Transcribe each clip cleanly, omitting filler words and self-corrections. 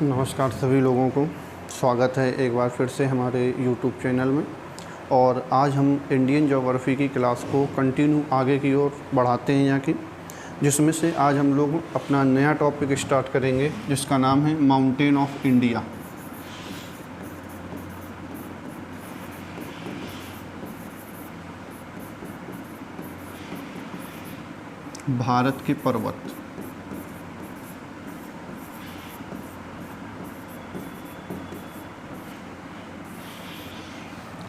नमस्कार सभी लोगों को, स्वागत है एक बार फिर से हमारे यूट्यूब चैनल में। और आज हम इंडियन ज्योग्राफी की क्लास को कंटिन्यू आगे की ओर बढ़ाते हैं यहाँ की, जिसमें से आज हम लोग अपना नया टॉपिक स्टार्ट करेंगे जिसका नाम है माउंटेन ऑफ इंडिया। भारत के पर्वत।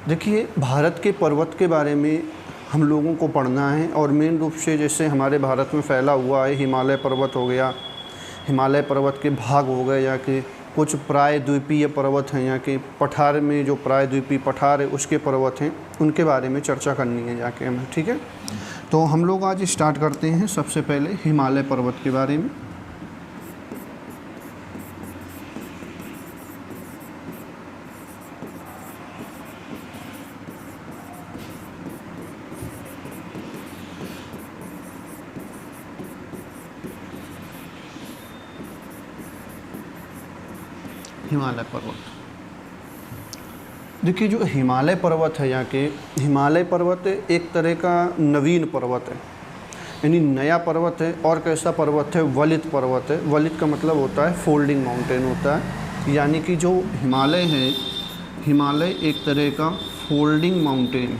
देखिए, भारत के पर्वत के बारे में हम लोगों को पढ़ना है और मेन रूप से जैसे हमारे भारत में फैला हुआ है हिमालय पर्वत हो गया, हिमालय पर्वत के भाग हो गए, या कि कुछ प्रायद्वीपीय पर्वत हैं, या कि पठार में जो प्रायद्वीपीय पठार है उसके पर्वत हैं, उनके बारे में चर्चा करनी है जाके हमें। ठीक है, तो हम लोग आज स्टार्ट करते हैं सबसे पहले हिमालय पर्वत के बारे में। हिमालय पर्वत, देखिए जो हिमालय पर्वत है यहाँ के, हिमालय पर्वत एक तरह का नवीन पर्वत है, यानी नया पर्वत है। और कैसा पर्वत है? वलित पर्वत है। वलित का मतलब होता है फोल्डिंग माउंटेन होता है, यानी कि जो हिमालय है, हिमालय एक तरह का फोल्डिंग माउंटेन,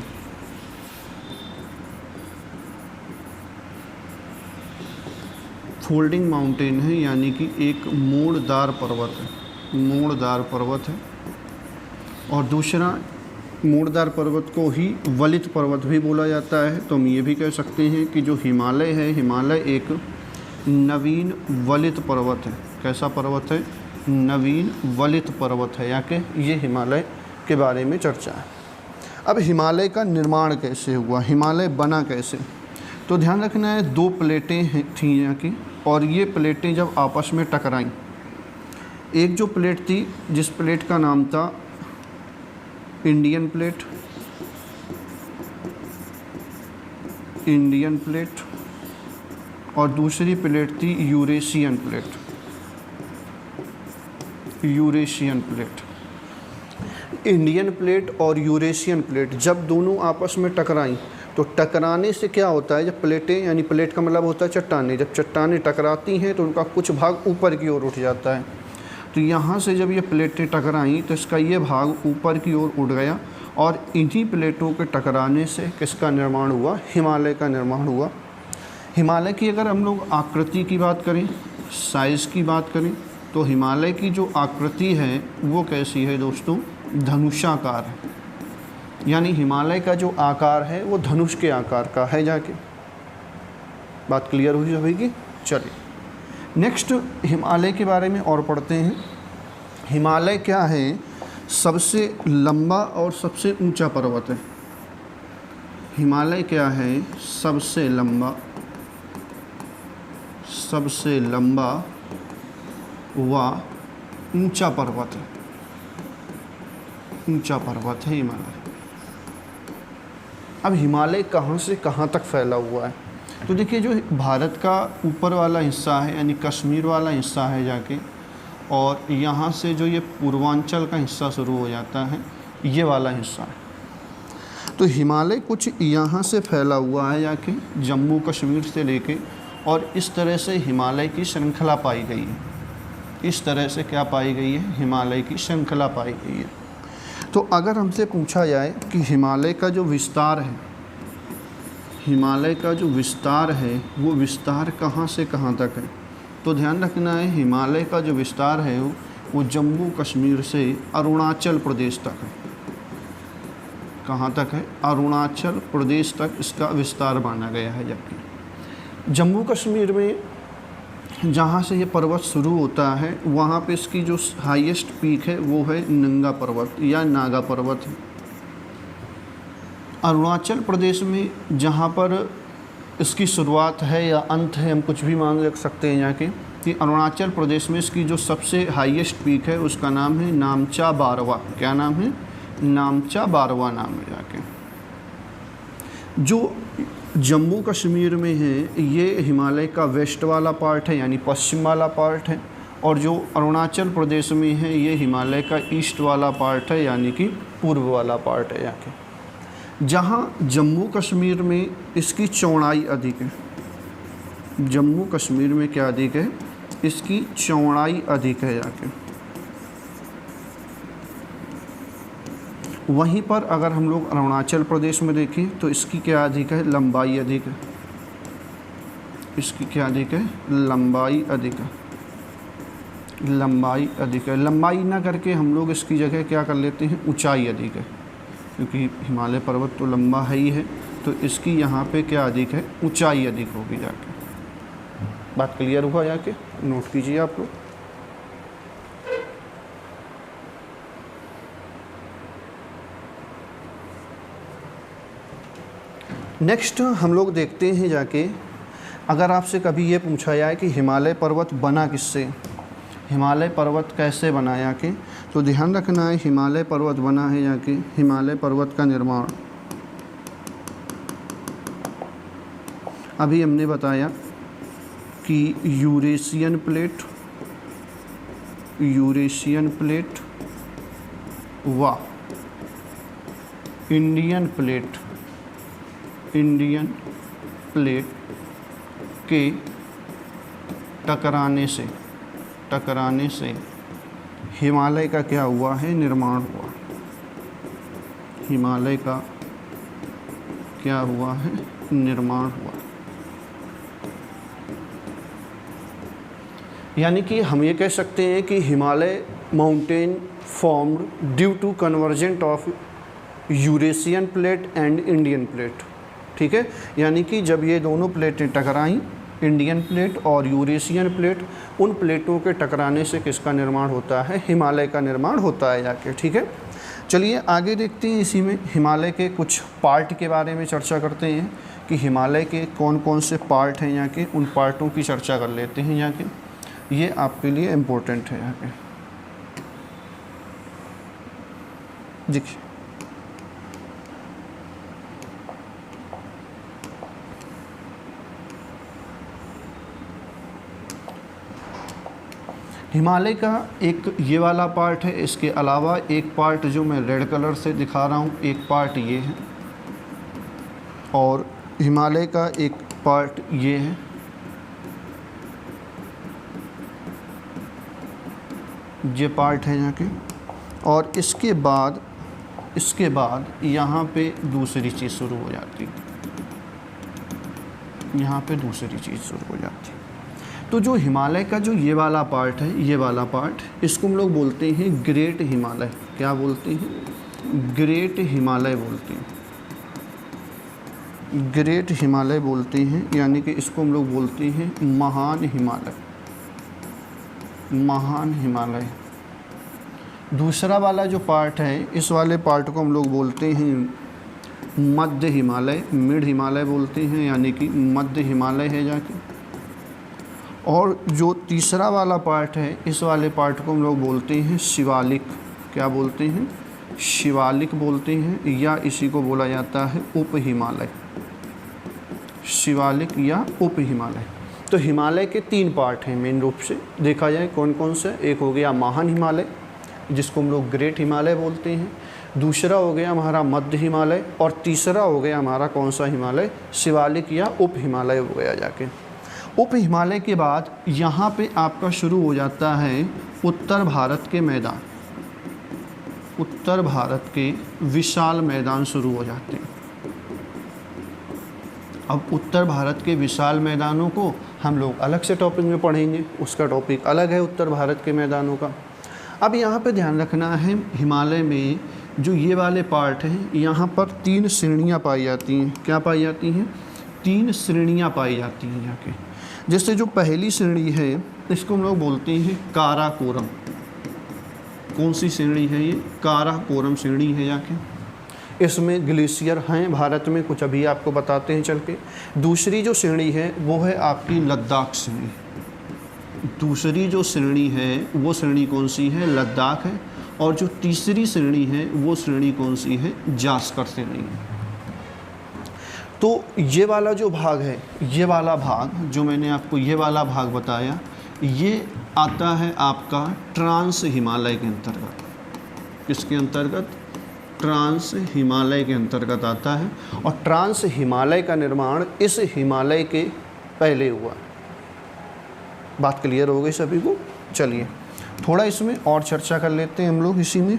फोल्डिंग माउंटेन है, यानी कि एक मोड़दार पर्वत है, मोड़दार पर्वत है। और दूसरा, मोड़दार पर्वत को ही वलित पर्वत भी बोला जाता है। तो हम ये भी कह सकते हैं कि जो हिमालय है, हिमालय एक नवीन वलित पर्वत है। कैसा पर्वत है? नवीन वलित पर्वत है, या कि ये हिमालय के बारे में चर्चा है। अब हिमालय का निर्माण कैसे हुआ, हिमालय बना कैसे? तो ध्यान रखना है, दो प्लेटें थीं यहाँ की, और ये प्लेटें जब आपस में टकराईं, एक जो प्लेट थी जिस प्लेट का नाम था इंडियन प्लेट, इंडियन प्लेट, और दूसरी प्लेट थी Eurasian plate, Eurasian plate. Indian plate और यूरेशियन प्लेट जब दोनों आपस में टकराईं, तो टकराने से क्या होता है, जब प्लेटें, यानी प्लेट का मतलब होता है चट्टानें, जब चट्टानें टकराती हैं तो उनका कुछ भाग ऊपर की ओर उठ जाता है। तो यहाँ से जब ये प्लेटें टकराईं तो इसका ये भाग ऊपर की ओर उठ गया, और इन्हीं प्लेटों के टकराने से किसका निर्माण हुआ? हिमालय का निर्माण हुआ। हिमालय की अगर हम लोग आकृति की बात करें, साइज़ की बात करें, तो हिमालय की जो आकृति है वो कैसी है दोस्तों? धनुषाकार है, यानी हिमालय का जो आकार है वो धनुष के आकार का है। जाके बात क्लियर हुई सभी की? चलिए नेक्स्ट हिमालय के बारे में और पढ़ते हैं। हिमालय क्या है? सबसे लंबा और सबसे ऊंचा पर्वत है। हिमालय क्या है? सबसे लंबा व ऊंचा पर्वत है, ऊंचा पर्वत है हिमालय। अब हिमालय कहाँ से कहाँ तक फैला हुआ है? तो देखिए, जो भारत का ऊपर वाला हिस्सा है, यानी कश्मीर वाला हिस्सा है जाके, और यहाँ से जो ये पूर्वांचल का हिस्सा शुरू हो जाता है, ये वाला हिस्सा है। तो हिमालय कुछ यहाँ से फैला हुआ है जाके, जम्मू कश्मीर से लेके, और इस तरह से हिमालय की श्रृंखला पाई गई है। इस तरह से क्या पाई गई है? हिमालय की श्रृंखला पाई गई है। तो अगर हमसे पूछा जाए कि हिमालय का जो विस्तार है, हिमालय का जो विस्तार है वो विस्तार कहाँ से कहाँ तक है, तो ध्यान रखना है, हिमालय का जो विस्तार है वो जम्मू कश्मीर से अरुणाचल प्रदेश तक है। कहाँ तक है? अरुणाचल प्रदेश तक इसका विस्तार माना गया है। जबकि जम्मू कश्मीर में जहाँ से ये पर्वत शुरू होता है, वहाँ पे इसकी जो हाईएस्ट पीक है वो है नंगा पर्वत या नागा पर्वत है। अरुणाचल प्रदेश में जहाँ पर इसकी शुरुआत है या अंत है, हम कुछ भी मान रख सकते हैं यहाँ के, कि अरुणाचल प्रदेश में इसकी जो सबसे हाईएस्ट पीक है उसका नाम है नामचा बारवा। क्या नाम है? नामचा बारवा नाम है जाके। जो जम्मू कश्मीर में है ये हिमालय का वेस्ट वाला पार्ट है, यानी पश्चिम वाला पार्ट है, और जो अरुणाचल प्रदेश में है ये हिमालय का ईस्ट वाला पार्ट है, यानी कि पूर्व वाला पार्ट है यहाँ के। जहाँ जम्मू कश्मीर में इसकी चौड़ाई अधिक है, जम्मू कश्मीर में क्या अधिक है, इसकी चौड़ाई अधिक है यहाँ के। वहीं पर अगर हम लोग अरुणाचल प्रदेश में देखें तो इसकी क्या अधिक है, लंबाई अधिक है। इसकी क्या अधिक है, लंबाई अधिक है, लंबाई अधिक है। लंबाई ना करके हम लोग इसकी जगह क्या कर लेते हैं, ऊंचाई अधिक है, क्योंकि हिमालय पर्वत तो लंबा है ही है, तो इसकी यहाँ पे क्या अधिक है, ऊंचाई अधिक होगी जाके। बात क्लियर हुआ जाके, नोट कीजिए आप लोग। नेक्स्ट हम लोग देखते हैं जाके, अगर आपसे कभी ये पूछा जाए कि हिमालय पर्वत बना किससे, हिमालय पर्वत कैसे बना यहाँ के, तो ध्यान रखना है हिमालय पर्वत बना है यहाँ के, हिमालय पर्वत का निर्माण अभी हमने बताया कि यूरेशियन प्लेट व इंडियन प्लेट के टकराने से हिमालय का क्या हुआ है, निर्माण हुआ। हिमालय का क्या हुआ है, निर्माण हुआ। यानी कि हम ये कह सकते हैं कि Himalaya mountain formed due to convergent of Eurasian plate and Indian plate. ठीक है, यानी कि जब ये दोनों प्लेटें टकराईं, इंडियन प्लेट और यूरेशियन प्लेट, उन प्लेटों के टकराने से किसका निर्माण होता है, हिमालय का निर्माण होता है जाके। ठीक है, चलिए आगे देखते हैं। इसी में हिमालय के कुछ पार्ट के बारे में चर्चा करते हैं कि हिमालय के कौन कौन से पार्ट हैं यहाँ के, उन पार्टों की चर्चा कर लेते हैं यहाँ के। ये आपके लिए इम्पोर्टेंट है यहाँ पे। देखिए हिमालय का एक ये वाला पार्ट है, इसके अलावा एक पार्ट जो मैं रेड कलर से दिखा रहा हूँ, एक पार्ट ये है, और हिमालय का एक पार्ट ये है। ये पार्ट है यहाँ के, और इसके बाद यहाँ पे दूसरी चीज़ शुरू हो जाती है, यहाँ पे दूसरी चीज़ शुरू हो जाती है। तो जो हिमालय का जो ये वाला पार्ट है, ये वाला पार्ट, इसको हम लोग बोलते हैं ग्रेट हिमालय। क्या बोलते हैं, ग्रेट हिमालय बोलते हैं, ग्रेट हिमालय बोलते हैं, यानी कि इसको हम लोग बोलते हैं महान हिमालय, महान हिमालय। दूसरा वाला जो पार्ट है, इस वाले पार्ट को हम लोग बोलते हैं मध्य हिमालय, मिड हिमालय बोलते हैं, यानी कि मध्य हिमालय है जाके। और जो तीसरा वाला पार्ट है, इस वाले पार्ट को हम लोग बोलते हैं शिवालिक। क्या बोलते हैं, शिवालिक बोलते हैं, या इसी को बोला जाता है उप हिमालय, शिवालिक या उप हिमालय। तो हिमालय के 3 पार्ट हैं मेन रूप से देखा जाए, कौन कौन से। एक हो गया महान हिमालय, जिसको हम लोग ग्रेट हिमालय बोलते हैं, दूसरा हो गया हमारा मध्य हिमालय, और तीसरा हो गया हमारा कौन सा हिमालय, शिवालिक या उप हिमालय हो गया जाके। उप हिमालय के बाद यहाँ पे आपका शुरू हो जाता है उत्तर भारत के मैदान, उत्तर भारत के विशाल मैदान शुरू हो जाते हैं। अब उत्तर भारत के विशाल मैदानों को हम लोग अलग से टॉपिक में पढ़ेंगे, उसका टॉपिक अलग है उत्तर भारत के मैदानों का। अब यहाँ पे ध्यान रखना है, हिमालय में जो ये वाले पार्ट हैं, यहाँ पर 3 श्रेणियाँ पाई जाती हैं। क्या पाई जाती हैं, 3 श्रेणियाँ पाई जाती हैं यहाँ के। जैसे जो पहली श्रेणी है, इसको हम लोग बोलते हैं काराकोरम। कौन सी श्रेणी है ये, काराकोरम श्रेणी है यहाँ के। इसमें ग्लेशियर हैं भारत में, कुछ अभी आपको बताते हैं चल के। दूसरी जो श्रेणी है वो है आपकी लद्दाख श्रेणी। दूसरी जो श्रेणी है वो श्रेणी कौन सी है, लद्दाख है। और जो तीसरी श्रेणी है वो श्रेणी कौन सी है, जास्कर श्रेणी है। तो ये वाला जो भाग है, ये वाला भाग जो मैंने आपको ये वाला भाग बताया, ये आता है आपका ट्रांस हिमालय के अंतर्गत। किसके अंतर्गत? ट्रांस हिमालय के अंतर्गत आता है। और ट्रांस हिमालय का निर्माण इस हिमालय के पहले हुआ। बात क्लियर हो गई सभी को? चलिए थोड़ा इसमें और चर्चा कर लेते हैं हम लोग इसी में।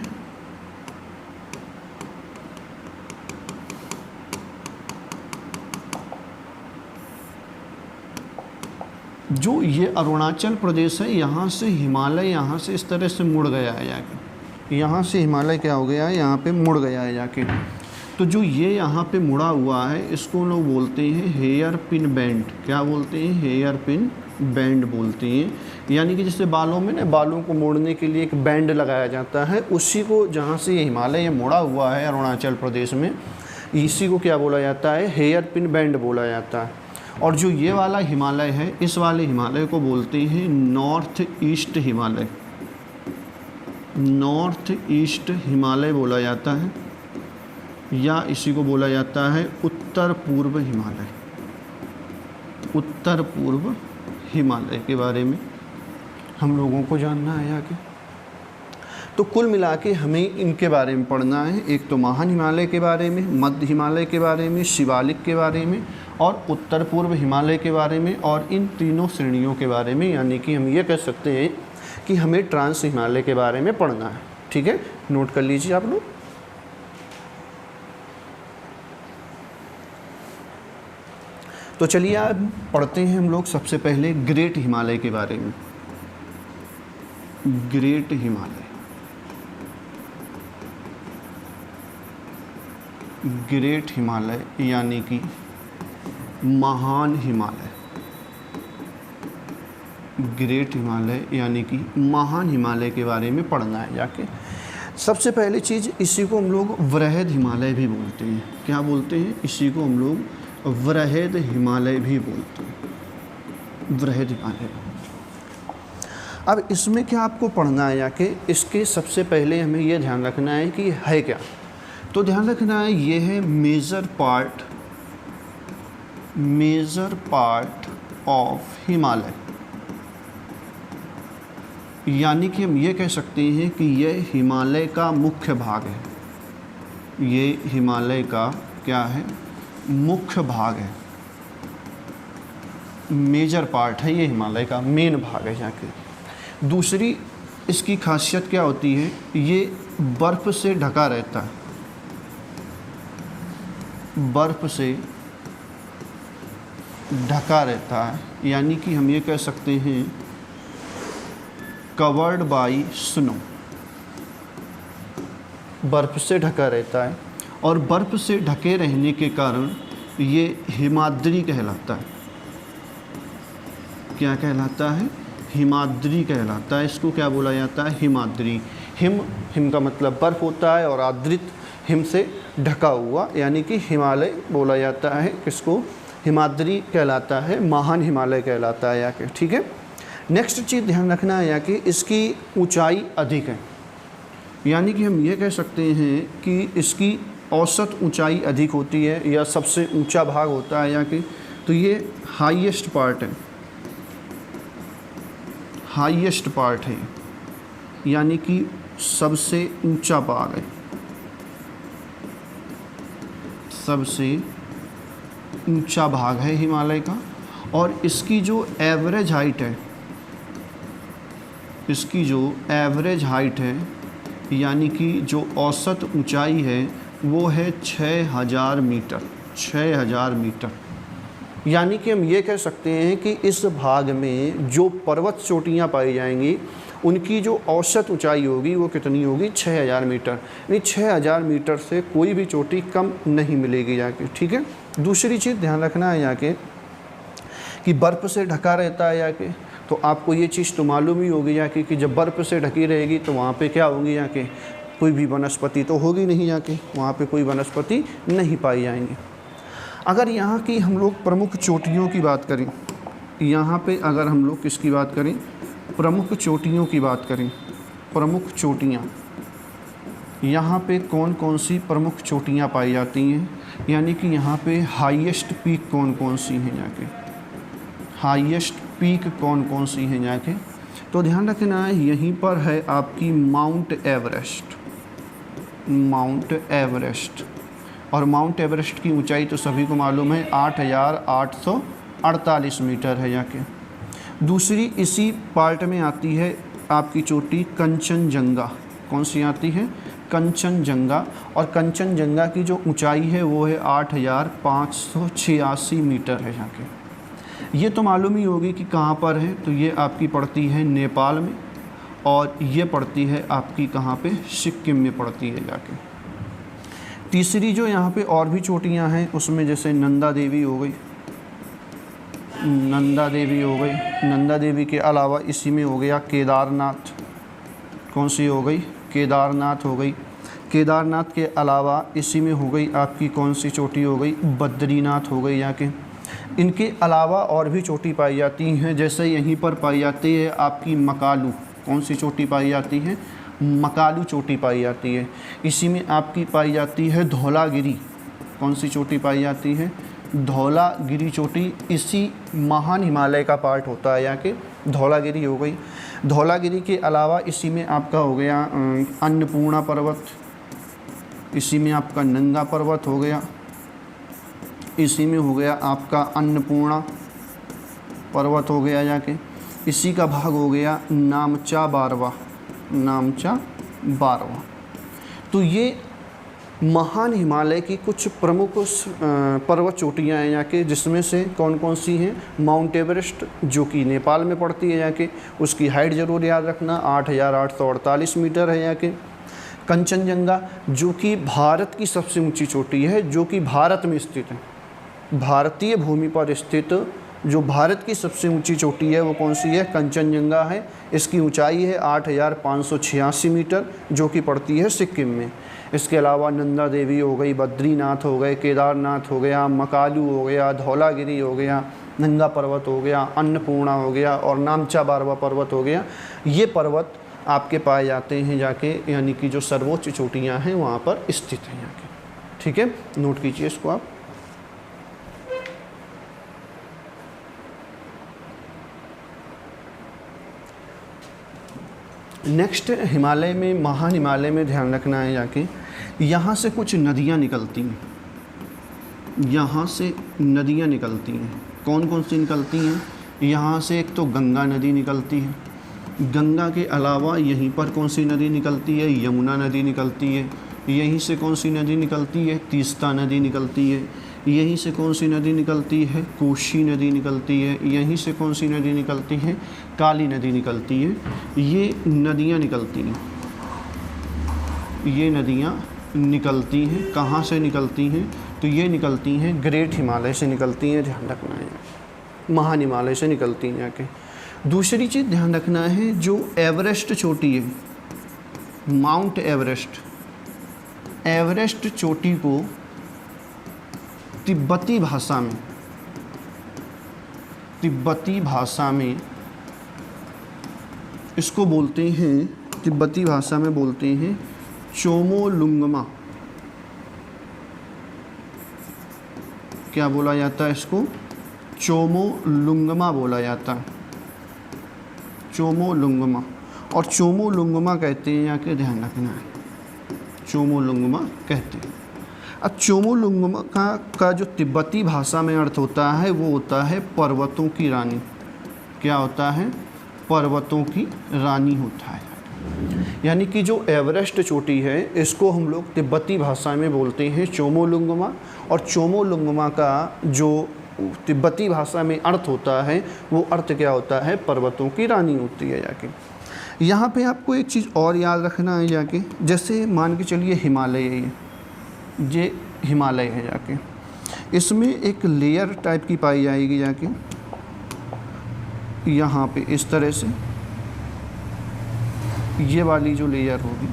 जो ये अरुणाचल प्रदेश है, यहाँ से हिमालय यहाँ से इस तरह से मुड़ गया है जाके, यहाँ से हिमालय क्या हो गया है, यहाँ पे मुड़ गया है जाके। तो जो ये यहाँ पे मुड़ा हुआ है इसको लोग बोलते हैं हेयर पिन बैंड। क्या बोलते हैं? हेयर पिन बैंड बोलते हैं। यानी कि जैसे बालों में ना, बालों को मोड़ने के लिए एक बैंड लगाया जाता है, उसी को जहाँ से ये हिमालय मुड़ा हुआ है अरुणाचल प्रदेश में, इसी को क्या बोला जाता है? हेयर पिन बैंड बोला जाता है। और जो ये वाला हिमालय है, इस वाले हिमालय को बोलते हैं north east Himalaya. North east Himalaya बोला जाता है, या इसी को बोला जाता है उत्तर पूर्व हिमालय। उत्तर पूर्व हिमालय के बारे में हम लोगों को जानना है आगे। तो कुल मिला के हमें इनके बारे में पढ़ना है। एक तो महान हिमालय के बारे में, मध्य हिमालय के बारे में, शिवालिक के बारे में और उत्तर पूर्व हिमालय के बारे में, और इन तीनों श्रेणियों के बारे में। यानी कि हम ये कह सकते हैं कि हमें ट्रांस हिमालय के बारे में पढ़ना है। ठीक है, नोट कर लीजिए आप लोग। तो चलिए अब पढ़ते हैं हम लोग सबसे पहले ग्रेट हिमालय के बारे में। ग्रेट हिमालय, ग्रेट हिमालय यानी कि महान हिमालय। ग्रेट हिमालय यानी कि महान हिमालय के बारे में पढ़ना है जाके। सबसे पहली चीज़, इसी को हम लोग वृहद हिमालय भी बोलते हैं। क्या बोलते हैं? इसी को हम लोग वृहद हिमालय भी बोलते हैं। वृहद हिमालय। अब इसमें क्या आपको पढ़ना है जाके, इसके सबसे पहले हमें यह ध्यान रखना है कि है क्या। तो ध्यान रखना है ये है मेजर पार्ट ऑफ हिमालय। यानी कि हम ये कह सकते हैं कि यह हिमालय का मुख्य भाग है। ये हिमालय का क्या है? मुख्य भाग है। मेजर पार्ट है ये हिमालय का, मेन भाग है जाके। दूसरी इसकी खासियत क्या होती है? ये बर्फ़ से ढका रहता है। बर्फ़ से ढका रहता है, यानी कि हम ये कह सकते हैं कवर्ड बाई स्नो। बर्फ़ से ढका रहता है, और बर्फ़ से ढके रहने के कारण ये हिमाद्री कहलाता है। क्या कहलाता है? हिमाद्री कहलाता है। इसको क्या बोला जाता है? हिमाद्री। हिम का मतलब बर्फ़ होता है, और आद्रित हिम से ढका हुआ, यानी कि हिमालय बोला जाता है। किसको? हिमाद्री कहलाता है, महान हिमालय कहलाता है याके। ठीक है, नेक्स्ट चीज़ ध्यान रखना है याके, इसकी ऊंचाई अधिक है। यानी कि हम ये कह सकते हैं कि इसकी औसत ऊंचाई अधिक होती है, या सबसे ऊंचा भाग होता है याके। तो ये हाईएस्ट पार्ट है, हाईएस्ट पार्ट है, यानी कि सबसे ऊंचा भाग है, सबसे ऊंचा भाग है हिमालय का। और इसकी जो एवरेज हाइट है, इसकी जो एवरेज हाइट है, यानी कि जो औसत ऊंचाई है, वो है 6000 मीटर। 6000 मीटर। यानी कि हम ये कह सकते हैं कि इस भाग में जो पर्वत चोटियाँ पाई जाएंगी, उनकी जो औसत ऊंचाई होगी वो कितनी होगी? 6000 मीटर। यानी 6000 मीटर से कोई भी चोटी कम नहीं मिलेगी जाके। ठीक है, दूसरी चीज़ ध्यान रखना है यहाँ के कि बर्फ़ से ढका रहता है यहाँ के। तो आपको ये चीज़ तो मालूम ही होगी यहाँ की कि जब बर्फ़ से ढकी रहेगी तो वहाँ पे क्या होगी यहाँ के? कोई भी वनस्पति तो होगी नहीं यहाँ के, वहाँ पे कोई वनस्पति नहीं पाई जाएंगी। अगर यहाँ की हम लोग प्रमुख चोटियों की बात करें, यहाँ पे अगर हम लोग किसकी बात करें? प्रमुख चोटियों की बात करें। प्रमुख चोटियाँ, यहाँ पे कौन कौन सी प्रमुख चोटियाँ पाई जाती हैं? यानी कि यहाँ पे हाईएस्ट पीक कौन कौन सी हैं यहाँ के? हाईएस्ट पीक कौन कौन सी हैं जाके, तो ध्यान रखना है यहीं पर है आपकी माउंट एवरेस्ट। माउंट एवरेस्ट, और माउंट एवरेस्ट की ऊंचाई तो सभी को मालूम है 8,848 मीटर है जाके। दूसरी इसी पार्ट में आती है आपकी चोटी कंचनजंगा। कौन सी आती है? कंचनजंगा। और कंचनजंगा की जो ऊंचाई है वो है 8,586 मीटर है जाके। ये तो मालूम ही होगी कि कहाँ पर है, तो ये आपकी पड़ती है नेपाल में, और ये पड़ती है आपकी कहाँ पे? सिक्किम में पड़ती है जाके। तीसरी जो यहाँ पे और भी चोटियाँ हैं उसमें जैसे नंदा देवी हो गई, नंदा देवी हो गई। नंदा देवी के अलावा इसी में हो गया केदारनाथ। कौन सी हो गई? केदारनाथ हो गई। केदारनाथ के अलावा इसी में हो गई आपकी कौन सी चोटी हो गई? बद्रीनाथ हो गई यहाँ के। इनके अलावा और भी चोटी पाई जाती हैं, जैसे यहीं पर पाई जाती है आपकी मकालू। कौन सी चोटी पाई जाती है? मकालू चोटी पाई जाती है। इसी में आपकी पाई जाती है धौलागिरी। कौन सी चोटी पाई जाती है? धौलागिरी चोटी इसी महान हिमालय का पार्ट होता है यहाँ के। धौलागिरी हो गई। धौलागिरी के अलावा इसी में आपका हो गया अन्नपूर्णा पर्वत, इसी में आपका नंगा पर्वत हो गया, इसी में हो गया आपका अन्नपूर्णा पर्वत हो गया जाके। इसी का भाग हो गया नामचा बारवा, नामचा बारवा। तो ये महान हिमालय की कुछ प्रमुख पर्वत चोटियाँ हैं यहाँ के, जिसमें से कौन कौन सी हैं? माउंट एवरेस्ट जो कि नेपाल में पड़ती है यहाँ के, उसकी हाइट ज़रूर याद रखना 8,848 मीटर है यहाँ के। कंचनजंगा जो कि भारत की सबसे ऊंची चोटी है, जो कि भारत में स्थित है, भारतीय भूमि पर स्थित जो भारत की सबसे ऊंची चोटी है वो कौन सी है? कंचनजंगा है। इसकी ऊंचाई है 8,586 मीटर, जो कि पड़ती है सिक्किम में। इसके अलावा नंदा देवी हो गई, बद्रीनाथ हो गए, केदारनाथ हो गया, मकालू हो गया, धौलागिरी हो गया, नंगा पर्वत हो गया, अन्नपूर्णा हो गया और नामचा बारवा पर्वत हो गया। ये पर्वत आपके पाए जाते हैं जाके, यानी कि जो सर्वोच्च चोटियाँ हैं वहाँ पर स्थित हैं यहाँ के। ठीक है, नोट कीजिए इसको आप। नेक्स्ट हिमालय में, महान हिमालय में ध्यान रखना है जाके, यहाँ से कुछ नदियाँ निकलती हैं। यहाँ से नदियाँ निकलती हैं। कौन कौन सी निकलती हैं? यहाँ से एक तो गंगा नदी निकलती है। गंगा के अलावा यहीं पर कौन सी नदी निकलती है? यमुना नदी निकलती है। यहीं से कौन सी नदी निकलती है? तीस्ता नदी निकलती है। यहीं से कौन सी नदी निकलती है? कोशी नदी निकलती है। यहीं से कौन सी नदी निकलती है? काली नदी निकलती है। ये नदियाँ निकलती हैं, ये नदियाँ निकलती हैं। कहाँ से निकलती हैं? तो ये निकलती हैं ग्रेट हिमालय से निकलती हैं, ध्यान रखना है। महान हिमालय से निकलती हैं जाके। दूसरी चीज़ ध्यान रखना है, जो एवरेस्ट चोटी है, माउंट एवरेस्ट, एवरेस्ट चोटी को तिब्बती भाषा में इसको बोलते हैं, तिब्बती भाषा में बोलते हैं चोमोलुंगमा। क्या बोला जाता है इसको? चोमोलुंगमा बोला जाता है, चोमोलुंगमा। और चोमोलुंगमा कहते हैं यहाँ के, ध्यान रखना है, चोमोलुंगमा कहते हैं। अब चोमोलुंगमा का जो तिब्बती भाषा में अर्थ होता है वो होता है पर्वतों की रानी। क्या होता है? पर्वतों की रानी होता है। यानी कि जो एवरेस्ट चोटी है इसको हम लोग तिब्बती भाषा में बोलते हैं चोमोलुंगमा, और चोमोलुंगमा का जो तिब्बती भाषा में अर्थ होता है वो अर्थ क्या होता है? पर्वतों की रानी होती है जाके। यहाँ पे आपको एक चीज़ और याद रखना है जाके, जैसे मान के चलिए हिमालय है, ये हिमालय है जाके, इसमें एक लेयर टाइप की पाई जाएगी जाके, यहाँ पे इस तरह से ये वाली जो लेयर होगी,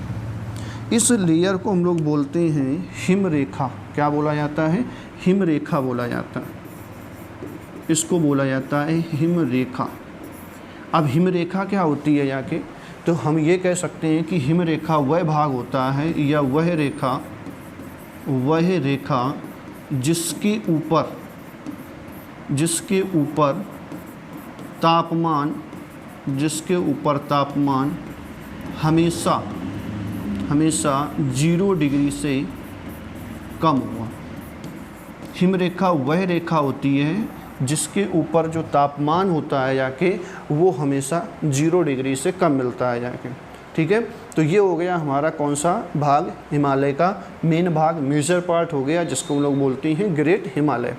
इस लेयर को हम लोग बोलते हैं हिम रेखा। क्या बोला जाता है? हिम रेखा बोला जाता है, इसको बोला जाता है हिम रेखा। अब हिम रेखा क्या होती है जाके, तो हम ये कह सकते हैं कि हिम रेखा वह भाग होता है या वह रेखा जिसके ऊपर तापमान, जिसके ऊपर तापमान हमेशा 0 डिग्री से कम हुआ। हिम रेखा वह रेखा होती है जिसके ऊपर जो तापमान होता है जाके वो हमेशा 0 डिग्री से कम मिलता है जाके। ठीक है, तो ये हो गया हमारा कौन सा भाग, हिमालय का मेन भाग, मेजर पार्ट हो गया, जिसको हम लोग बोलते हैं ग्रेट हिमालय।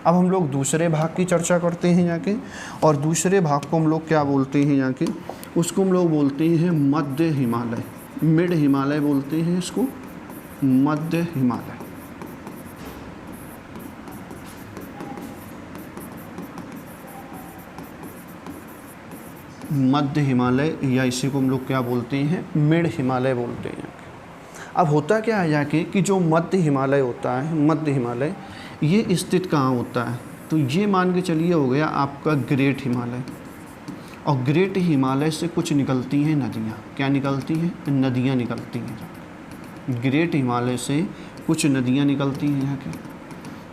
अब हम लोग दूसरे भाग की चर्चा करते हैं जाके, और दूसरे भाग को हम लोग क्या बोलते हैं जाके, उसको हम लोग बोलते हैं मध्य हिमालय, मिड हिमालय बोलते हैं इसको, मध्य हिमालय। मध्य हिमालय या इसी को हम लोग क्या बोलते हैं, मिड हिमालय बोलते हैं। अब होता क्या है जाके कि जो मध्य हिमालय होता है, मध्य हिमालय ये स्थित कहाँ होता है, तो ये मान के चलिए हो गया आपका ग्रेट हिमालय। और ग्रेट हिमालय से कुछ निकलती हैं नदियाँ, क्या निकलती हैं, नदियाँ निकलती हैं। ग्रेट हिमालय से कुछ नदियाँ निकलती हैं यहाँ की,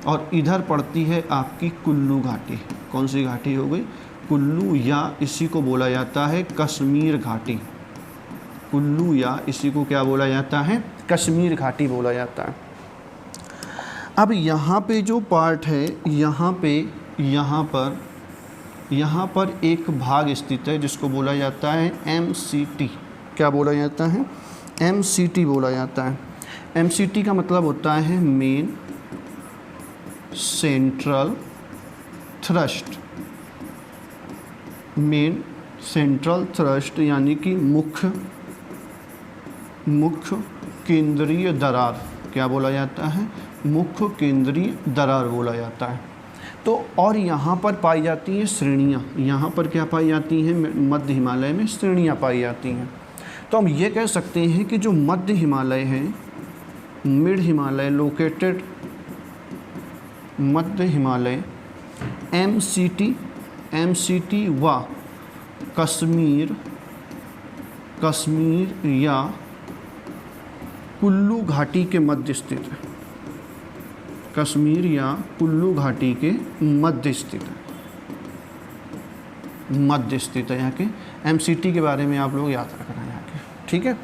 और इधर पड़ती है आपकी कुल्लू घाटी। कौन सी घाटी हो गई, कुल्लू, या इसी को बोला जाता है कश्मीर घाटी। कुल्लू या इसी को क्या बोला जाता है, कश्मीर घाटी बोला जाता है। अब यहाँ पे जो पार्ट है, यहाँ पर एक भाग स्थित है जिसको बोला जाता है MCT। क्या बोला जाता है, MCT बोला जाता है। MCT का मतलब होता है main central thrust. Main central thrust यानी कि मुख्य केंद्रीय दरार, क्या बोला जाता है, मुख्य केंद्रीय दरार बोला जाता है। तो और यहाँ पर पाई जाती हैं श्रेणियाँ, यहाँ पर क्या पाई जाती हैं, मध्य हिमालय में श्रेणियाँ पाई जाती हैं। तो हम ये कह सकते हैं कि जो मध्य हिमालय है, मिड हिमालय लोकेटेड, मध्य हिमालय MCT व कश्मीर या कुल्लू घाटी के मध्य स्थित है। कश्मीर या कुल्लू घाटी के मध्य स्थित है यहाँ के। MCT के बारे में आप लोग याद रखना यहाँ के, ठीक है।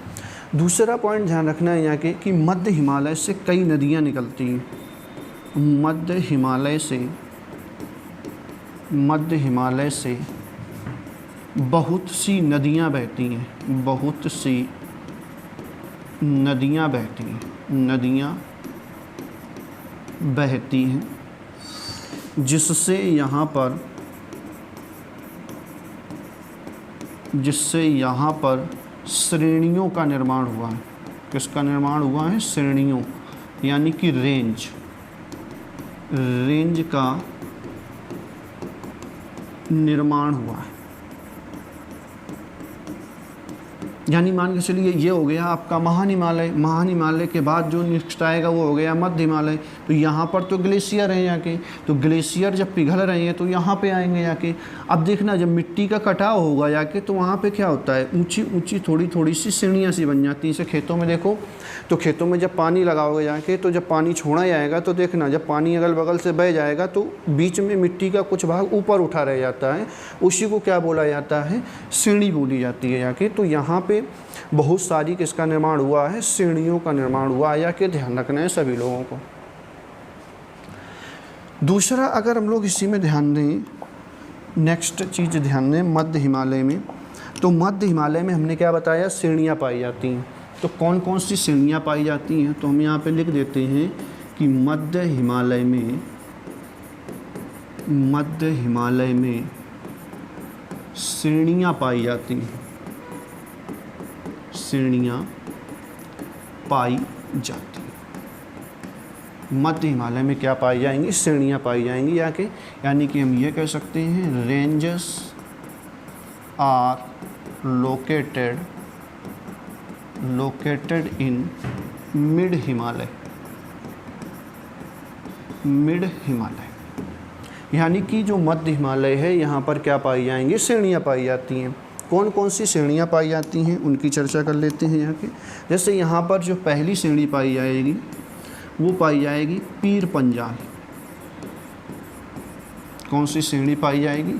दूसरा पॉइंट ध्यान रखना है यहाँ के कि मध्य हिमालय से कई नदियाँ निकलती हैं। मध्य हिमालय से बहुत सी नदियाँ बहती हैं, नदियाँ बहती हैं, जिससे यहाँ पर श्रेणियों का निर्माण हुआ है। किसका निर्माण हुआ है, श्रेणियों, यानी कि रेंज का निर्माण हुआ है। यानी मान के चलिए ये हो गया आपका महान हिमालय के बाद जो नेक्स्ट आएगा वो हो गया मध्य हिमालय। तो यहाँ पर तो ग्लेशियर हैं यहाँ के, तो ग्लेशियर जब पिघल रहे हैं तो यहाँ पे आएंगे जाके। अब देखना जब मिट्टी का कटाव होगा जाके तो वहाँ पे क्या होता है, ऊंची ऊंची थोड़ी सी श्रेणियाँ सी बन जाती हैं। जैसे खेतों में देखो, तो खेतों में जब पानी लगाओगे जाके तो जब पानी छोड़ा जाएगा तो देखना जब पानी अगल बगल से बह जाएगा तो बीच में मिट्टी का कुछ भाग ऊपर उठा रह जाता है, उसी को क्या बोला जाता है, श्रेणी बोली जाती है जाके। तो यहाँ पे बहुत सारी किसका निर्माण हुआ है, श्रेणियों का निर्माण हुआ है, या कि ध्यान रखना है सभी लोगों को। दूसरा अगर हम लोग इसी में ध्यान दें, नेक्स्ट चीज़ ध्यान दें मध्य हिमालय में, तो मध्य हिमालय में हमने क्या बताया, श्रेणियाँ पाई जाती हैं। तो कौन कौन सी श्रेणियाँ पाई जाती हैं, तो हम यहाँ पे लिख देते हैं कि मध्य हिमालय में श्रेणियाँ पाई जाती हैं, श्रेणियाँ पाई जाती हैं। मध्य हिमालय में क्या पाई जाएंगी, श्रेणियाँ पाई जाएंगी यानी कि हम ये कह सकते हैं ranges are located in mid Himalaya, यानी कि जो मध्य हिमालय है यहाँ पर क्या पाई जाएंगी, श्रेणियाँ पाई जाती हैं। कौन कौन सी श्रेणियाँ पाई जाती हैं उनकी चर्चा कर लेते हैं यहाँ के। जैसे यहाँ पर जो पहली श्रेणी पाई जाएगी वो पाई जाएगी पीर पंजाल। कौन सी श्रेणी पाई जाएगी,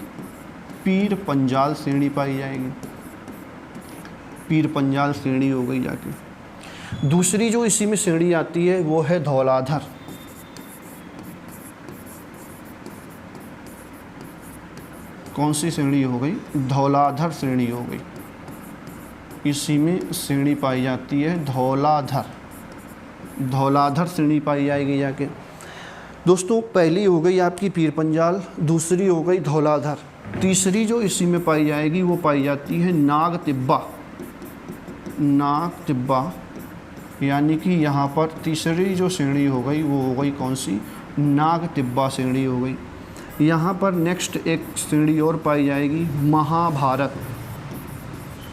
पीर पंजाल श्रेणी पाई जाएगी, पीर पंजाल श्रेणी हो गई जाके। दूसरी जो इसी में श्रेणी आती है वो है धौलाधर। कौन सी श्रेणी हो गई? धौलाधर श्रेणी हो गई। इसी में श्रेणी पाई जाती है धौलाधर, धौलाधर श्रेणी पाई जाएगी जाके। दोस्तों पहली हो गई आपकी पीर पंजाल, दूसरी हो गई धौलाधर, तीसरी जो इसी में पाई जाएगी वो पाई जाती है नाग तिब्बा, नाग तिब्बा। यानी कि यहाँ पर तीसरी जो श्रेणी हो गई वो हो गई कौन सी? नाग तिब्बा श्रेणी हो गई। यहाँ पर नेक्स्ट एक श्रेणी और पाई जाएगी महाभारत।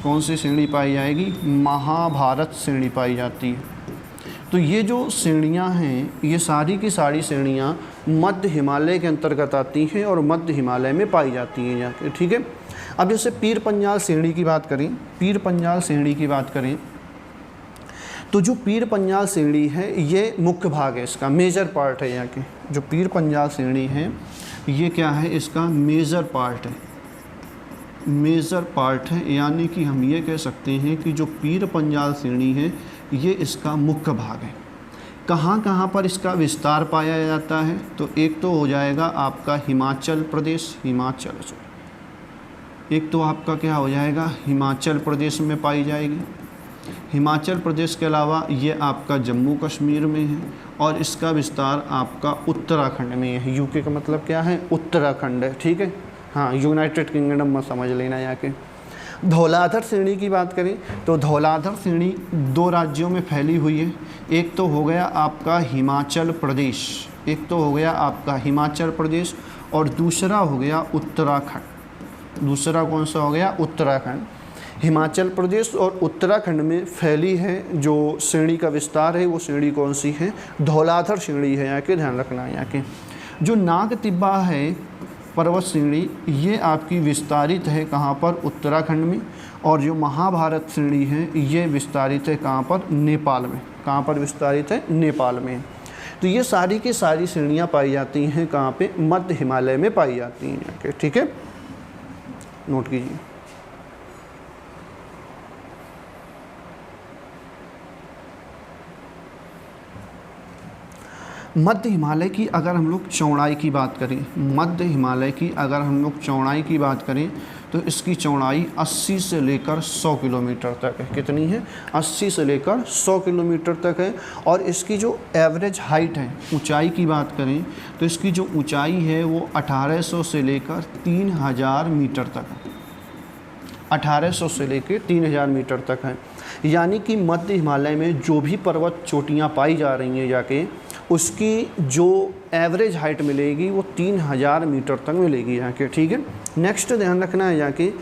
कौन सी श्रेणी पाई जाएगी? महाभारत श्रेणी पाई जाती है। तो ये जो श्रेणियाँ हैं ये सारी की सारी श्रेणियाँ मध्य हिमालय के अंतर्गत आती हैं और मध्य हिमालय में पाई जाती हैं जाके, ठीक है। अब जैसे पीर पंजाल श्रेणी की बात करें, पीर पंजाल श्रेणी की बात करें तो जो पीर पंजाल श्रेणी है ये मुख्य भाग है, इसका मेजर पार्ट है यहाँ के। जो पीर पंजाल श्रेणी है ये क्या है? इसका मेजर पार्ट है, मेजर पार्ट है। यानी कि हम ये कह सकते हैं कि जो पीर पंजाल श्रेणी है ये इसका मुख्य भाग है। कहाँ कहाँ पर इसका विस्तार पाया जाता है? तो एक तो हो जाएगा आपका हिमाचल प्रदेश, हिमाचल, एक तो आपका क्या हो जाएगा? हिमाचल प्रदेश में पाई जाएगी। हिमाचल प्रदेश के अलावा ये आपका जम्मू कश्मीर में है और इसका विस्तार आपका उत्तराखंड में है। यूके का मतलब क्या है? उत्तराखंड है, ठीक है। हाँ, यूनाइटेड किंगडम में समझ लेना यहाँ के। धौलाधर श्रेणी की बात करें तो धौलाधर श्रेणी दो राज्यों में फैली हुई है। एक तो हो गया आपका हिमाचल प्रदेश, एक तो हो गया आपका हिमाचल प्रदेश और दूसरा हो गया उत्तराखंड। दूसरा कौन सा हो गया? उत्तराखंड। हिमाचल प्रदेश और उत्तराखंड में फैली है जो श्रेणी का विस्तार है वो श्रेणी कौन सी है? धौलाधर श्रेणी है यहाँ के, ध्यान रखना है यहाँ के। जो नाग तिब्बा है पर्वत श्रेणी ये आपकी विस्तारित है कहाँ पर? उत्तराखंड में। और जो महाभारत श्रेणी है ये विस्तारित है कहाँ पर? नेपाल में। कहाँ पर विस्तारित है? नेपाल में। तो ये सारी की सारी श्रेणियाँ पाई जाती हैं कहाँ पे? मध्य हिमालय में पाई जाती हैं यहाँ के, ठीक है, नोट कीजिए। मध्य हिमालय की अगर हम लोग चौड़ाई की बात करें, मध्य हिमालय की अगर हम लोग चौड़ाई की बात करें तो इसकी चौड़ाई 80 से लेकर 100 किलोमीटर तक है। कितनी है? 80 से लेकर 100 किलोमीटर तक है। और इसकी जो एवरेज हाइट है, ऊंचाई की बात करें तो इसकी जो ऊंचाई है वो 1800 से लेकर 3000 मीटर तक है। 1800 से लेकर 3000 मीटर तक है। यानी कि मध्य हिमालय में जो भी पर्वत चोटियाँ पाई जा रही हैं जाके उसकी जो एवरेज हाइट मिलेगी वो 3000 मीटर तक मिलेगी यहाँ के, ठीक है। नेक्स्ट ध्यान रखना है यहाँ के,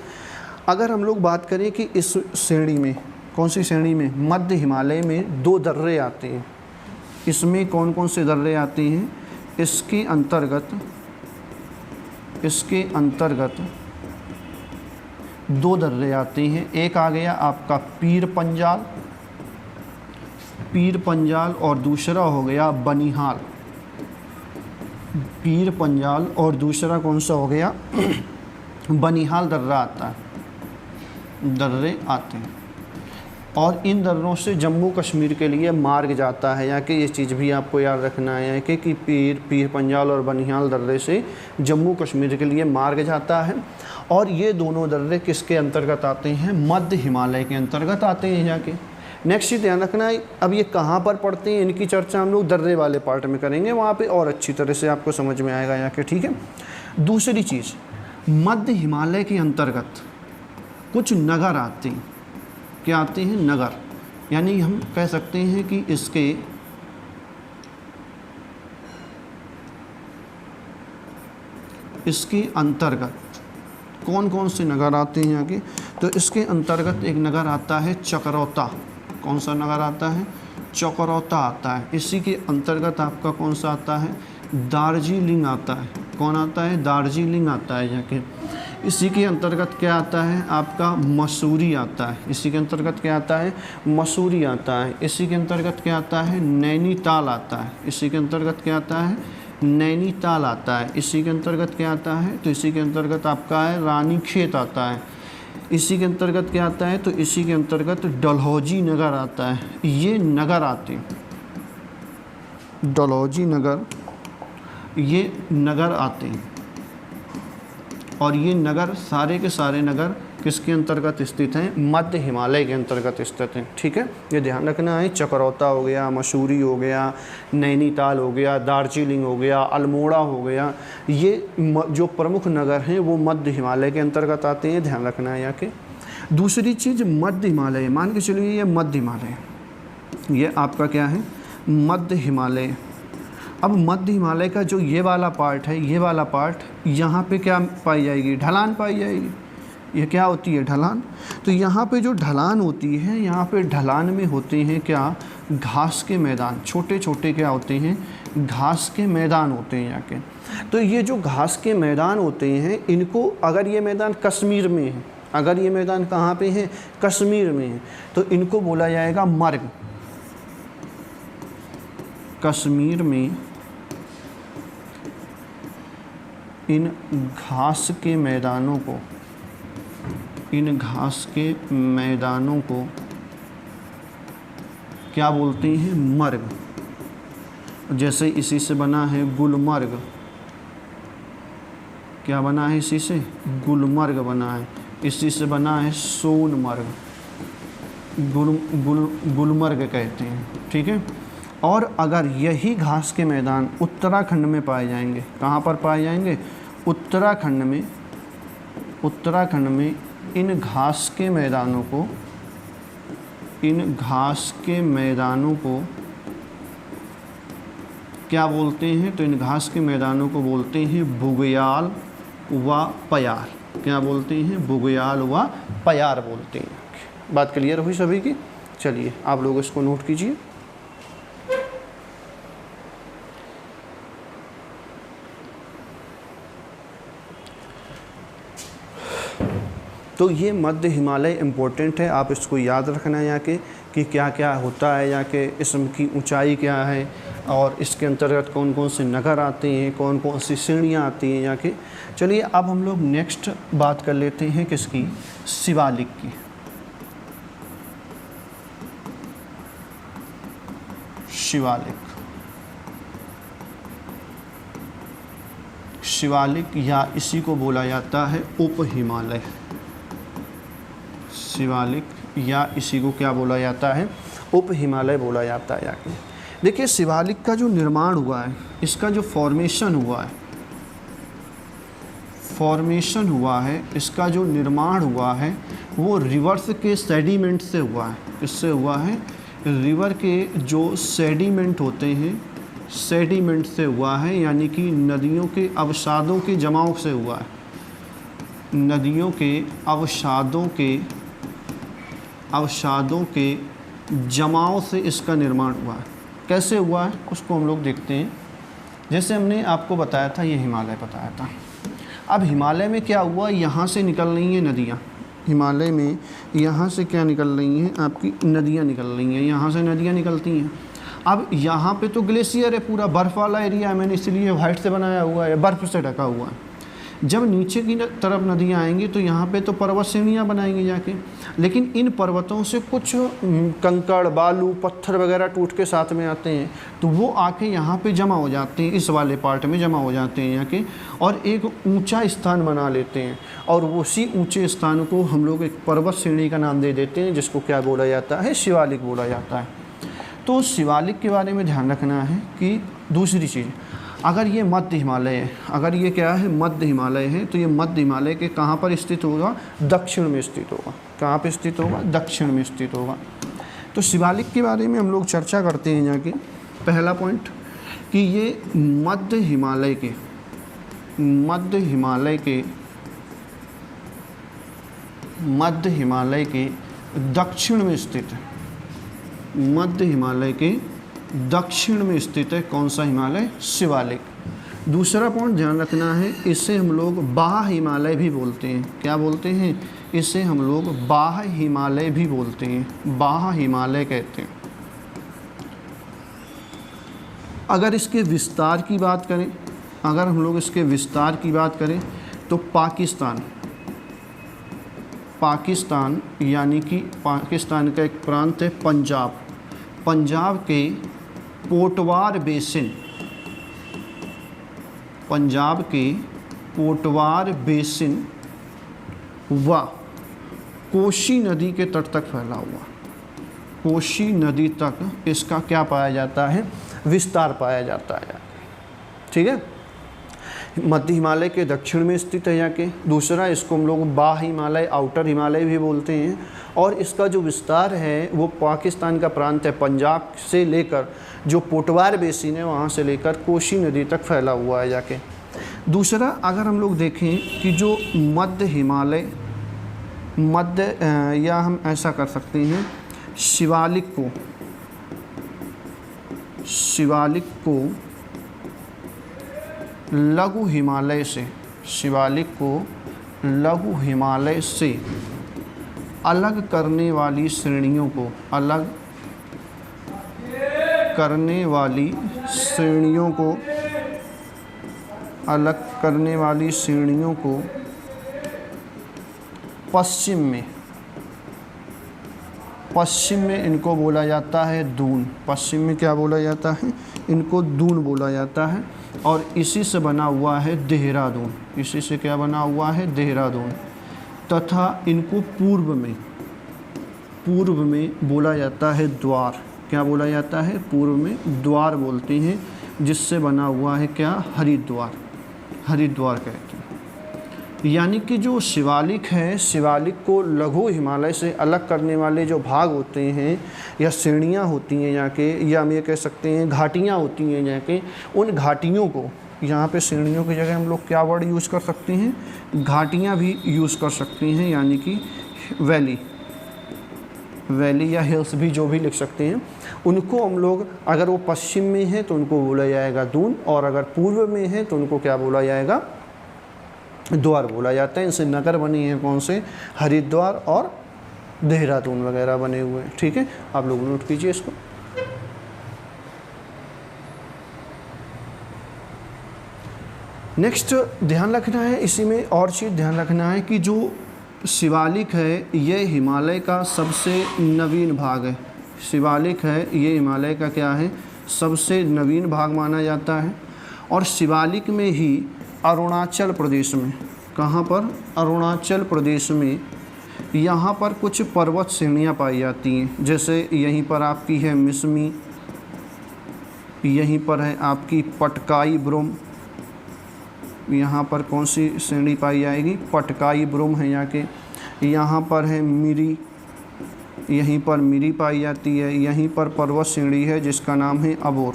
अगर हम लोग बात करें कि इस श्रेणी में, कौन सी श्रेणी में? मध्य हिमालय में दो दर्रे आते हैं। इसमें कौन कौन से दर्रे आते हैं? इसके अंतर्गत दो दर्रे आते हैं। एक आ गया आपका पीर पंजाल और दूसरा हो गया बनिहाल। पीर पंजाल और दूसरा कौन सा हो गया? बनिहाल दर्रा आता है, दर्रे आते हैं। और इन दर्रों से जम्मू कश्मीर के लिए मार्ग जाता है। यहाँ के ये चीज़ भी आपको याद रखना है कि पीर पंजाल और बनिहाल दर्रे से जम्मू कश्मीर के लिए मार्ग जाता है। और ये दोनों दर्रे किसके अंतर्गत आते हैं? मध्य हिमालय के अंतर्गत आते हैं यहाँ के। नेक्स्ट चीज़ ध्यान रखना है, अब ये कहाँ पर पड़ते हैं इनकी चर्चा हम लोग दर्रे वाले पार्ट में करेंगे, वहाँ पे और अच्छी तरह से आपको समझ में आएगा यहाँ के, ठीक है। दूसरी चीज़, मध्य हिमालय के अंतर्गत कुछ नगर आते हैं। क्या आते हैं? नगर। यानी हम कह सकते हैं कि इसके अंतर्गत कौन कौन से नगर आते हैं यहाँ के? तो इसके अंतर्गत एक नगर आता है चकरौता। कौन सा नगर आता है? चकरौता आता है। इसी के अंतर्गत आपका कौन सा आता है? दार्जिलिंग आता है। कौन आता है? दार्जिलिंग आता है यहाँ के। इसी के अंतर्गत क्या आता है? आपका मसूरी आता है। इसी के अंतर्गत क्या आता है? मसूरी आता है। इसी के अंतर्गत क्या आता है? नैनीताल आता है। इसी के अंतर्गत क्या आता है? नैनीताल आता है, इसी के अंतर्गत क्या आता है, तो इसी के अंतर्गत आपका है रानीखेत आता है, इसी के अंतर्गत क्या आता है, तो इसी के अंतर्गत डलहौजी नगर आता है। ये नगर आते हैं, डलहौजी नगर, ये नगर आते हैं, और ये नगर सारे के सारे नगर किसके अंतर्गत स्थित हैं, मध्य हिमालय के अंतर्गत स्थित हैं। ठीक है, ये ध्यान रखना है। चकरौता हो गया, मसूरी हो गया, नैनीताल हो गया, दार्जिलिंग हो गया, अल्मोड़ा हो गया, ये जो प्रमुख नगर हैं वो मध्य हिमालय के अंतर्गत आते हैं, ध्यान रखना है यहाँ के। दूसरी चीज़ मध्य हिमालय, मान के चलिए ये मध्य हिमालय, ये आपका क्या है, मध्य हिमालय। अब मध्य हिमालय का जो ये वाला पार्ट है, ये वाला पार्ट, यहाँ पे क्या पाई जाएगी, ढलान पाई जाएगी। ये क्या होती है, ढलान। तो यहाँ पे जो ढलान होती है, यहाँ पे ढलान में होते हैं क्या, घास के मैदान, छोटे छोटे क्या होते हैं, घास के मैदान होते हैं यहाँ के। तो ये जो घास के मैदान होते हैं, इनको, अगर ये मैदान कश्मीर में है, अगर ये मैदान कहाँ पे है, कश्मीर में है, तो इनको बोला जाएगा मर्ग। कश्मीर में इन घास के मैदानों को, इन घास के मैदानों को क्या बोलते हैं, मर्ग। जैसे इसी से बना है गुलमर्ग, क्या बना है, इसी से गुलमर्ग बना है, इसी से बना है सोनमर्ग, गुलमर्ग कहते हैं। ठीक है, और अगर यही घास के मैदान उत्तराखंड में पाए जाएंगे, कहाँ पर पाए जाएंगे, उत्तराखंड में, उत्तराखंड में इन घास के मैदानों को, इन घास के मैदानों को क्या बोलते हैं, तो इन घास के मैदानों को बोलते हैं बुग्याल व पयार। क्या बोलते हैं, बुग्याल व पयार बोलते हैं। बात क्लियर हुई सभी की। चलिए आप लोग इसको नोट कीजिए। तो ये मध्य हिमालय इम्पोर्टेंट है, आप इसको याद रखना है यहाँ के, कि क्या क्या होता है यहाँ के, इसकी ऊंचाई क्या है, और इसके अंतर्गत कौन कौन से नगर आते हैं, कौन कौन सी श्रेणियाँ आती हैं यहाँ के। चलिए अब हम लोग नेक्स्ट बात कर लेते हैं किसकी, शिवालिक की। शिवालिक, शिवालिक या इसी को बोला जाता है उप हिमालय। शिवालिक या इसी को क्या बोला जाता है, उप हिमालय बोला जाता है। यहाँ देखिए शिवालिक का जो निर्माण हुआ है, इसका जो फॉर्मेशन हुआ है, फॉर्मेशन हुआ है, इसका जो निर्माण हुआ है, वो रिवर्स के सेडिमेंट से हुआ है। किससे हुआ है, रिवर के जो सेडिमेंट होते हैं, सेडिमेंट से हुआ है, यानी कि नदियों के अवसादों के जमाव से हुआ है। नदियों के अवसादों के जमाव से इसका निर्माण हुआ है। कैसे हुआ है उसको हम लोग देखते हैं। जैसे हमने आपको बताया था, ये हिमालय बताया था। अब हिमालय में क्या हुआ, यहाँ से निकल रही हैं नदियाँ, हिमालय में यहाँ से क्या निकल रही हैं, आपकी नदियाँ निकल रही हैं, यहाँ से नदियाँ निकलती हैं। अब यहाँ पे तो ग्लेशियर है, पूरा बर्फ़ वाला एरिया है, मैंने इसलिए वाइट से बनाया हुआ है, बर्फ़ से ढका हुआ है। जब नीचे की तरफ नदियाँ आएंगी तो यहाँ पे तो पर्वत श्रेणियाँ बनाएंगी जाके, लेकिन इन पर्वतों से कुछ कंकड़, बालू, पत्थर वगैरह टूट के साथ में आते हैं, तो वो आके यहाँ पे जमा हो जाते हैं, इस वाले पार्ट में जमा हो जाते हैं यहाँ के, और एक ऊंचा स्थान बना लेते हैं, और उसी ऊंचे स्थान को हम लोग एक पर्वत श्रेणी का नाम दे देते हैं, जिसको क्या बोला जाता है, शिवालिक बोला जाता है। तो शिवालिक के बारे में ध्यान रखना है कि दूसरी चीज़, अगर ये मध्य हिमालय है, अगर ये क्या है, मध्य हिमालय है, तो ये मध्य हिमालय के कहाँ पर स्थित होगा, दक्षिण में स्थित होगा। कहाँ पर स्थित होगा, दक्षिण में स्थित होगा। तो शिवालिक के बारे में हम लोग चर्चा करते हैं यहाँ के। पहला पॉइंट कि ये मध्य हिमालय के दक्षिण में स्थित है। मध्य हिमालय के दक्षिण में स्थित है। कौन सा हिमालय, शिवालिक। दूसरा पॉइंट ध्यान रखना है, इसे हम लोग बाह्य हिमालय भी बोलते हैं। क्या बोलते हैं, इसे हम लोग बाह्य हिमालय भी बोलते हैं, बाह्य हिमालय कहते हैं। अगर इसके विस्तार की बात करें, अगर हम लोग इसके विस्तार की बात करें तो पाकिस्तान यानी कि पाकिस्तान का एक प्रांत है पंजाब, पंजाब के पोटवार बेसिन, पंजाब के पोटवार बेसिन व कोशी नदी के तट तक फैला हुआ, कोशी नदी तक इसका क्या पाया जाता है, विस्तार पाया जाता है। ठीक है, मध्य हिमालय के दक्षिण में स्थित है जाके। दूसरा, इसको हम लोग बाह हिमालय, आउटर हिमालय भी बोलते हैं। और इसका जो विस्तार है वो पाकिस्तान का प्रांत है पंजाब से लेकर जो पोटवार बेसिन है वहाँ से लेकर कोशी नदी तक फैला हुआ है जाके। दूसरा, अगर हम लोग देखें कि जो मध्य हिमालय, या हम ऐसा कर सकते हैं शिवालिक को लघु हिमालय से, शिवालिक को लघु हिमालय से अलग करने वाली श्रेणियों को, अलग करने वाली श्रेणियों को, अलग करने वाली श्रेणियों को पश्चिम में इनको बोला जाता है दून। पश्चिम में क्या बोला जाता है, इनको दून बोला जाता है। और इसी से बना हुआ है देहरादून, इसी से क्या बना हुआ है, देहरादून। तथा इनको पूर्व में बोला जाता है द्वार। क्या बोला जाता है, पूर्व में द्वार बोलते हैं, जिससे बना हुआ है क्या, हरिद्वार, हरिद्वार कहते हैं। यानी कि जो शिवालिक है, शिवालिक को लघु हिमालय से अलग करने वाले जो भाग होते हैं या श्रेणियाँ होती हैं यहाँ के, या हम ये कह सकते हैं घाटियाँ होती हैं यहाँ के, उन घाटियों को, यहाँ पे श्रेणियों की जगह हम लोग क्या वर्ड यूज़ कर सकते हैं, घाटियाँ भी यूज़ कर सकते हैं, यानी कि वैली या हिल्स भी जो भी लिख सकते हैं। उनको हम लोग, अगर वो पश्चिम में है तो उनको बोला जाएगा दून, और अगर पूर्व में है तो उनको क्या बोला जाएगा, द्वार बोला जाता है। इनसे नगर बने हैं कौन से, हरिद्वार और देहरादून वगैरह बने हुए हैं। ठीक है, आप लोग नोट कीजिए इसको। नेक्स्ट ध्यान रखना है, इसी में और चीज़ ध्यान रखना है कि जो शिवालिक है ये हिमालय का सबसे नवीन भाग है। शिवालिक है ये हिमालय का क्या है, सबसे नवीन भाग माना जाता है। और शिवालिक में ही अरुणाचल प्रदेश में, कहाँ पर, अरुणाचल प्रदेश में, यहाँ पर कुछ पर्वत श्रेणियाँ पाई जाती हैं। जैसे यहीं पर आपकी है मिसमी, यहीं पर है आपकी पटकाई ब्रुम, यहाँ पर कौन सी श्रेणी पाई जाएगी, पटकाई ब्रुम है यहाँ के। यहाँ पर है मिरी, यहीं पर मिरी पाई जाती है। यहीं पर पर्वत श्रेणी है जिसका नाम है अबोर।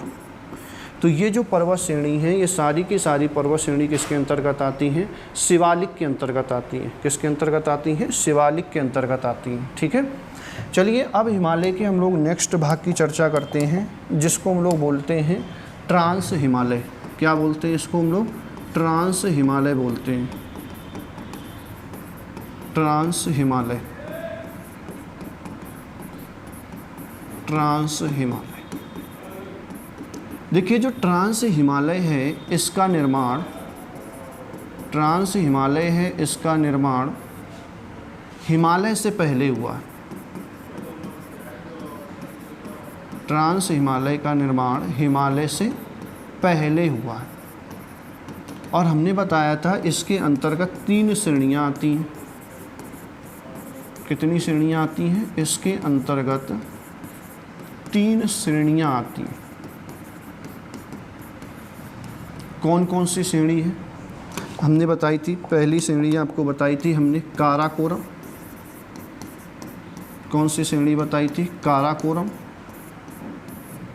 तो ये जो पर्वत श्रेणी है, ये सारी की सारी पर्वत श्रेणी किसके अंतर्गत आती हैं, शिवालिक के अंतर्गत आती हैं। किसके अंतर्गत आती हैं, शिवालिक के अंतर्गत आती हैं। ठीक है, चलिए अब हिमालय के हम लोग नेक्स्ट भाग की चर्चा करते हैं, जिसको हम लोग बोलते हैं ट्रांस हिमालय। क्या बोलते हैं इसको हम लोग, ट्रांस हिमालय बोलते हैं, ट्रांस हिमालय, ट्रांस हिमालय। देखिए जो ट्रांस हिमालय है इसका निर्माण, ट्रांस हिमालय है इसका निर्माण हिमालय से पहले हुआ है। ट्रांस हिमालय का निर्माण हिमालय से पहले हुआ है। और हमने बताया था इसके अंतर्गत 3 श्रेणियाँ आती हैं। कितनी श्रेणियाँ आती हैं, इसके अंतर्गत 3 श्रेणियाँ आती हैं। कौन कौन सी श्रेणी है हमने बताई थी, पहली श्रेणी आपको बताई थी हमने काराकोरम। कौन सी श्रेणी बताई थी, काराकोरम।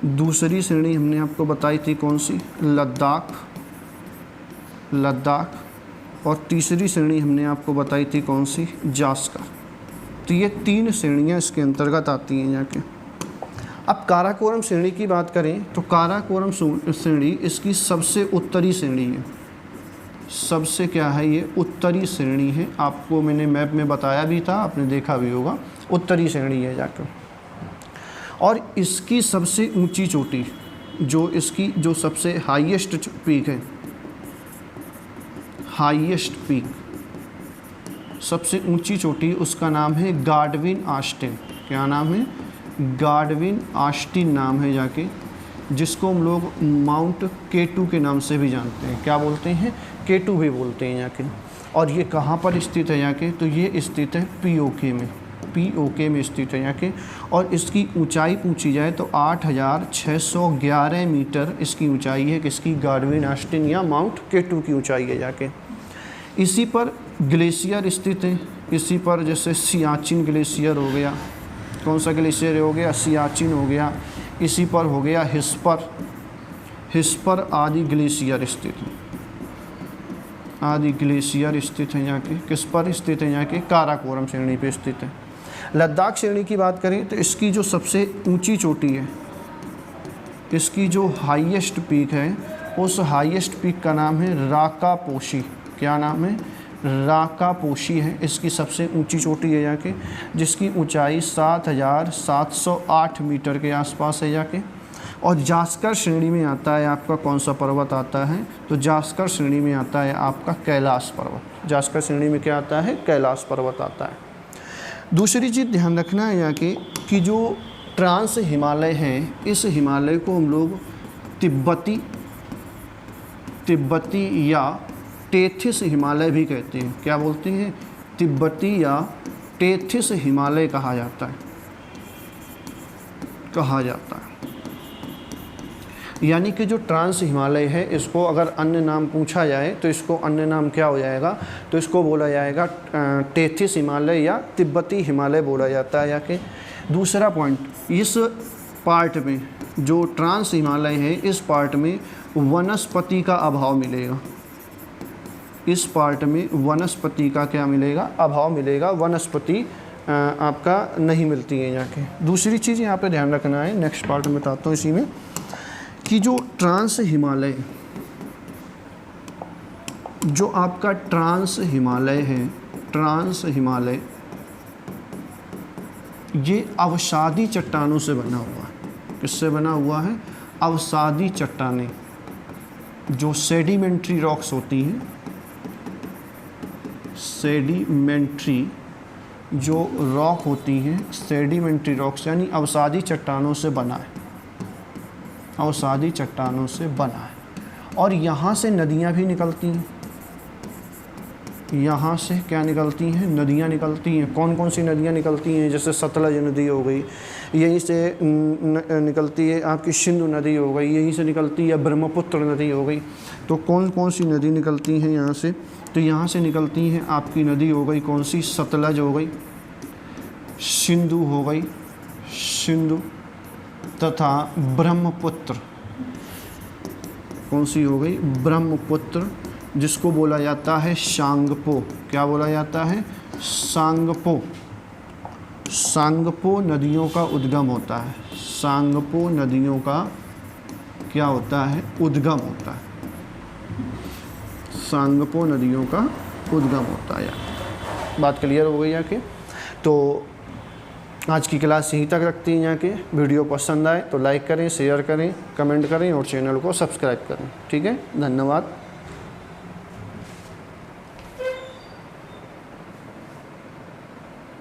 दूसरी श्रेणी हमने आपको बताई थी कौन सी, लद्दाख, लद्दाख। और तीसरी श्रेणी हमने आपको बताई थी कौन सी, जास्कर। तो ये 3 श्रेणियाँ इसके अंतर्गत आती हैं यहाँ के। अब काराकोरम श्रेणी की बात करें तो काराकोरम श्रेणी इसकी सबसे उत्तरी श्रेणी है। सबसे क्या है, ये उत्तरी श्रेणी है। आपको मैंने मैप में बताया भी था, आपने देखा भी होगा, उत्तरी श्रेणी है जाकर। और इसकी सबसे ऊंची चोटी, जो इसकी जो सबसे हाईएस्ट पीक है, हाईएस्ट पीक, सबसे ऊंची चोटी, उसका नाम है गाडविन ऑस्टिन। क्या नाम है? गाडविन ऑस्टिन नाम है जाके, जिसको हम लोग माउंट K2 के नाम से भी जानते हैं। क्या बोलते हैं? K2 भी बोलते हैं जाके। और ये कहाँ पर स्थित है जाके? तो ये स्थित है POK में, POK में स्थित है जाके। और इसकी ऊंचाई पूछी जाए तो 8611 मीटर इसकी ऊंचाई है। किसकी? गाडविन ऑस्टिन या माउंट K2 की ऊंचाई है जाके। इसी पर ग्लेशियर स्थित है। इसी पर जैसे सियाचिन ग्लेशियर हो गया, कौन सा ग्लेशियर हो गया? सियाचिन हो गया। इसी पर हो गया हिस्पर आदि ग्लेशियर स्थित है, आदि ग्लेशियर स्थित है यहाँ के। किस पर स्थित है? यहाँ के काराकोरम श्रेणी पे स्थित है। लद्दाख श्रेणी की बात करें तो इसकी जो सबसे ऊंची चोटी है, इसकी जो हाईएस्ट पीक है, उस हाईएस्ट पीक का नाम है राकापोशी। क्या नाम है? राकापोशी है। इसकी सबसे ऊंची चोटी है यहाँ के, जिसकी ऊंचाई 7708 मीटर के आसपास है यहाँ के। और जास्कर श्रेणी में आता है आपका कौन सा पर्वत आता है? तो जास्कर श्रेणी में आता है आपका कैलाश पर्वत। जास्कर श्रेणी में क्या आता है? कैलाश पर्वत आता है। दूसरी चीज़ ध्यान रखना है यहाँ के कि जो ट्रांस हिमालय है, इस हिमालय को हम लोग तिब्बती या टेथिस हिमालय भी कहते हैं। क्या बोलते हैं? तिब्बती या टेथिस हिमालय कहा जाता है, यानी कि जो ट्रांस हिमालय है, इसको अगर अन्य नाम पूछा जाए तो इसको अन्य नाम क्या हो जाएगा? तो इसको बोला जाएगा टेथिस हिमालय या तिब्बती हिमालय बोला जाता है। या कि दूसरा पॉइंट, इस पार्ट में जो ट्रांस हिमालय है, इस पार्ट में वनस्पति का अभाव मिलेगा। इस पार्ट में वनस्पति का क्या मिलेगा? अभाव मिलेगा। वनस्पति आपका नहीं मिलती है यहाँ के। दूसरी चीज़ यहाँ पे ध्यान रखना है, नेक्स्ट पार्ट में बताता हूँ इसी में, कि जो ट्रांस हिमालय, जो आपका ट्रांस हिमालय है, ट्रांस हिमालय ये अवसादी चट्टानों से बना हुआ है। किससे बना हुआ है? अवसादी चट्टानें, जो सेडिमेंट्री रॉक्स होती हैं, सेडिमेंट्री जो रॉक होती हैं, सेडिमेंट्री रॉक्स यानी अवसादी चट्टानों से बना है, अवसादी चट्टानों से बना है। और यहाँ से नदियाँ भी निकलती हैं। यहाँ से क्या निकलती हैं? नदियाँ निकलती हैं। कौन कौन सी नदियाँ निकलती हैं? जैसे सतलज नदी हो गई, यहीं से निकलती है आपकी सिंधु नदी हो गई, यहीं से निकलती है ब्रह्मपुत्र नदी हो गई। तो कौन कौन सी नदी निकलती हैं यहाँ से? तो यहाँ से निकलती हैं आपकी नदी हो गई कौन सी? सतलज हो गई, सिंधु हो गई, सिंधु, तथा ब्रह्मपुत्र। कौन सी हो गई? ब्रह्मपुत्र, जिसको बोला जाता है सांगपो। क्या बोला जाता है? सांगपो। सांगपो नदियों का उद्गम होता है। सांगपो नदियों का क्या होता है? उद्गम होता है। सांगपो नदियों का उद्गम होता है। बात क्लियर हो गई यहाँ की? तो आज की क्लास यहीं तक रखती हैं। यहाँ के वीडियो पसंद आए तो लाइक करें, शेयर करें, कमेंट करें और चैनल को सब्सक्राइब करें। ठीक है, धन्यवाद।